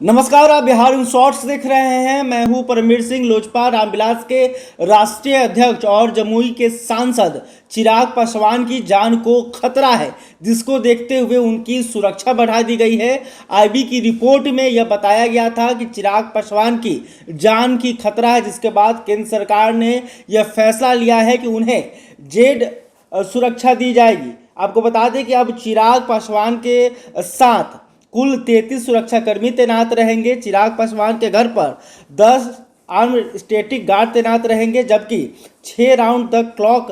नमस्कार, आप Bihar in shorts देख रहे हैं। मैं हूं परमवीर सिंह। लोजपा रामविलास के राष्ट्रीय अध्यक्ष और जमुई के सांसद चिराग पासवान की जान को खतरा है, जिसको देखते हुए उनकी सुरक्षा बढ़ा दी गई है। आईबी की रिपोर्ट में यह बताया गया था कि चिराग पासवान की जान की खतरा है, जिसके बाद केंद्र सरकार ने यह फैसला लिया है कि उन्हें जेड सुरक्षा दी जाएगी। आपको बता दें कि अब चिराग पासवान के साथ कुल 33 सुरक्षाकर्मी तैनात रहेंगे। चिराग पासवान के घर पर 10 आर्म स्टैटिक गार्ड तैनात रहेंगे, जबकि 6 round the clock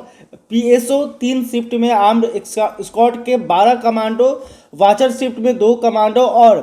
PSO 3 shift में आर्म्ड स्क्वाड के 12 कमांडो, वाचर शिफ्ट में 2 कमांडो और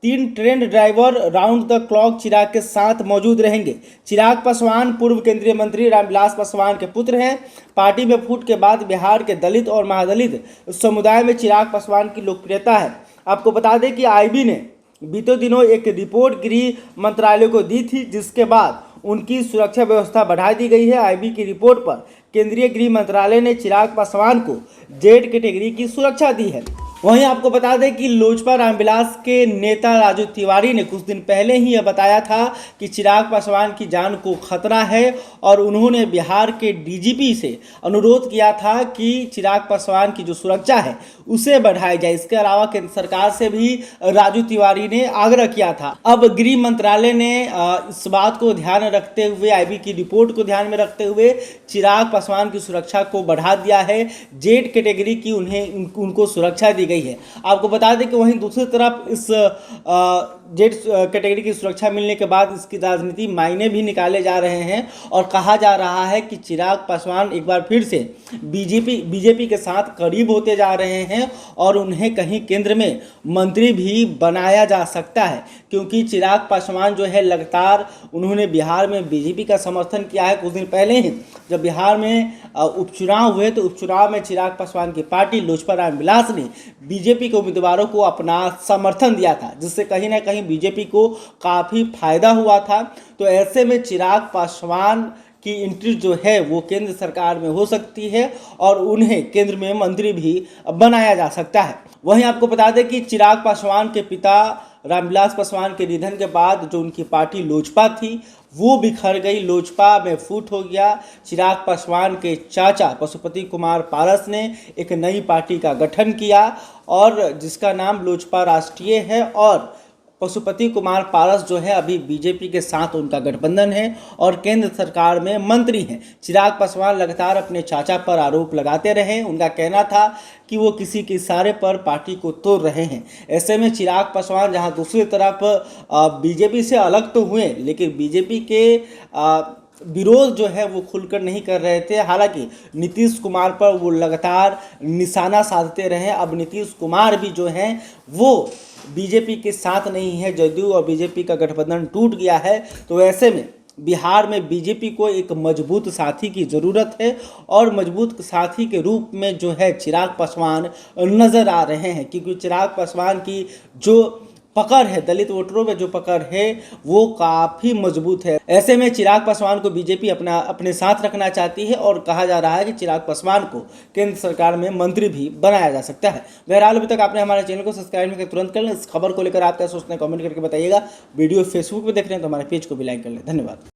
3 trained driver round the clock Chirag के साथ मौजूद रहेंगे। चिराग पासवान पूर्व केंद्रीय मंत्री रामविलास पासवान के पुत्र हैं। पार्टी में फूट के बाद बिहार के दलित और महादलित समुदाय में चिराग पासवान की लोकप्रियता है। आपको बता दें कि आईबी ने बीते दिनों एक रिपोर्ट गृह मंत्रालय को दी थी, जिसके बाद उनकी सुरक्षा व्यवस्था बढ़ा दी गई है। आईबी की रिपोर्ट पर केंद्रीय गृह मंत्रालय ने चिराग पासवान को जेड कैटेगरी की सुरक्षा दी है। वहीं आपको बता दें कि लोजपा रामविलास के नेता राजू तिवारी ने कुछ दिन पहले ही यह बताया था कि चिराग पासवान की जान को खतरा है और उन्होंने बिहार के डीजीपी से अनुरोध किया था कि चिराग पासवान की जो सुरक्षा है उसे बढ़ाई जाए। इसके अलावा केंद्र सरकार से भी राजू तिवारी ने आग्रह किया था। अब गृह मंत्रालय ने इस बात को ध्यान रखते हुए, आईबी की रिपोर्ट को ध्यान में रखते हुए चिराग पासवान की सुरक्षा को बढ़ा दिया है। जेड कैटेगरी की उनको सुरक्षा दी गई है। आपको बता दें कि वहीं दूसरी तरफ इस जेड कैटेगरी की सुरक्षा मिलने के बाद इसकी राजनीति मायने भी निकाले जा रहे हैं और कहा जा रहा है कि चिराग पासवान एक बार फिर से बीजेपी के साथ करीब होते जा रहे हैं और उन्हें कहीं केंद्र में मंत्री भी बनाया जा सकता है, क्योंकि चिराग पासवान जो है लगातार उन्होंने बिहार में बीजेपी का समर्थन किया है। कुछ दिन पहले ही जब बिहार में उपचुनाव हुए तो उपचुनाव में चिराग पासवान की पार्टी लोजपा रामविलास ने बीजेपी के उम्मीदवारों को अपना समर्थन दिया था, जिससे कहीं ना कहीं बीजेपी को काफ़ी फायदा हुआ था। तो ऐसे में चिराग पासवान की एंट्री जो है वो केंद्र सरकार में हो सकती है और उन्हें केंद्र में मंत्री भी बनाया जा सकता है। वहीं आपको बता दें कि चिराग पासवान के पिता रामविलास पासवान के निधन के बाद जो उनकी पार्टी लोजपा थी वो बिखर गई, लोजपा में फूट हो गया। चिराग पासवान के चाचा पशुपति कुमार पारस ने एक नई पार्टी का गठन किया और जिसका नाम लोजपा राष्ट्रीय है, और पशुपति कुमार पारस जो है अभी बीजेपी के साथ उनका गठबंधन है और केंद्र सरकार में मंत्री हैं। चिराग पासवान लगातार अपने चाचा पर आरोप लगाते रहे। उनका कहना था कि वो किसी के इशारे पर पार्टी को तोड़ रहे हैं। ऐसे में चिराग पासवान जहां दूसरी तरफ बीजेपी से अलग तो हुए, लेकिन बीजेपी के विरोध जो है वो खुलकर नहीं कर रहे थे। हालांकि नीतीश कुमार पर वो लगातार निशाना साधते रहे। अब नीतीश कुमार भी जो हैं वो बीजेपी के साथ नहीं है, जदयू और बीजेपी का गठबंधन टूट गया है। तो ऐसे में बिहार में बीजेपी को एक मजबूत साथी की ज़रूरत है और मजबूत साथी के रूप में जो है चिराग पासवान नज़र आ रहे हैं, क्योंकि चिराग पासवान की जो पकड़ है, दलित वोटरों में जो पकड़ है वो काफ़ी मजबूत है। ऐसे में चिराग पासवान को बीजेपी अपने साथ रखना चाहती है और कहा जा रहा है कि चिराग पासवान को केंद्र सरकार में मंत्री भी बनाया जा सकता है। बहरहाल अभी तक आपने हमारे चैनल को सब्सक्राइब करके तुरंत कर लें। इस खबर को लेकर आप क्या सोचते हैं कमेंट करके बताइएगा। वीडियो फेसबुक पर देख रहे हैं तो हमारे पेज को भी लाइक कर लें। धन्यवाद।